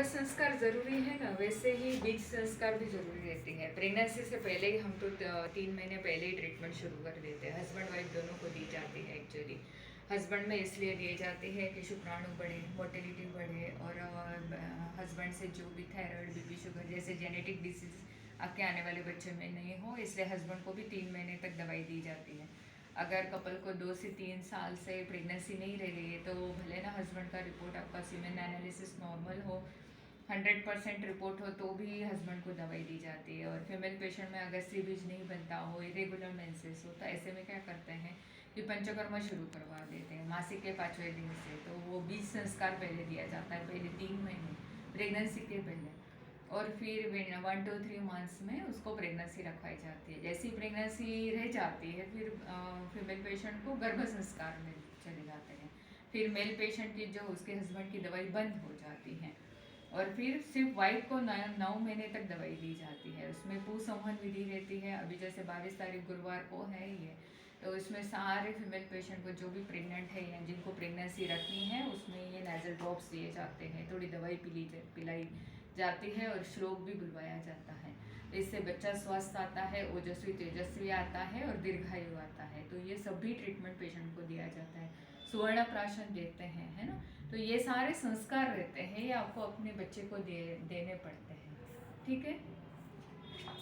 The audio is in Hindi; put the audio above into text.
संस्कार ज़रूरी है ना, वैसे ही बीज संस्कार भी ज़रूरी रहती है। प्रेगनेंसी से पहले ही हम तो 3 महीने पहले ही ट्रीटमेंट शुरू कर देते हैं। हस्बैंड वाइफ दोनों को दी जाती है एक्चुअली। हस्बैंड में इसलिए दी जाती है कि शुक्राणु बढ़े, मोटिलिटी बढ़े, और हस्बैंड से जो भी थायराइड, बीपी, शुगर जैसे जेनेटिक डिसीज आपके आने वाले बच्चे में नहीं हो, इसलिए हस्बैंड को भी 3 महीने तक दवाई दी जाती है। अगर कपल को 2 से 3 साल से प्रेगनेंसी नहीं रही है तो भले ना हस्बैंड का रिपोर्ट, आपका सीमेन एनालिसिस नॉर्मल हो, 100% रिपोर्ट हो, तो भी हस्बैंड को दवाई दी जाती है। और फीमेल पेशेंट में अगर सी बीज नहीं बनता हो, इरेगुलर मेंसेस हो, तो ऐसे में क्या करते हैं कि पंचकर्मा शुरू करवा देते हैं मासिक के 5वें दिन से। तो वो बीज संस्कार पहले दिया जाता है, पहले 3 महीने प्रेगनेंसी के पहले, और फिर 1 2 3 मंथ्स में उसको प्रेगनेंसी रखवाई जाती है। जैसी प्रेगनेंसी रह जाती है फिर फीमेल पेशेंट को गर्भ संस्कार में चले जाते हैं। फिर मेल पेशेंट की जो उसके हस्बैंड की दवाई बंद हो जाती है, और फिर सिर्फ वाइफ को 9 महीने तक दवाई दी जाती है। उसमें कुसंवन विधि रहती है। अभी जैसे 22 तारीख गुरुवार को है ये, तो इसमें सारे फीमेल पेशेंट को जो भी प्रेग्नेंट है या जिनको प्रेगनेंसी रखनी है, उसमें ये नेजल ड्रॉप्स दिए जाते हैं, थोड़ी दवाई पिलाई जाती है और श्लोक भी बुलवाया जाता है। इससे बच्चा स्वस्थ आता है, ओजस्वी तेजस्वी आता है और दीर्घायु आता है। तो ये सभी ट्रीटमेंट पेशेंट को दिया जाता है। सुवर्ण प्राशन देते हैं, है ना। तो ये सारे संस्कार रहते हैं, ये आपको अपने बच्चे को देने पड़ते हैं। ठीक है।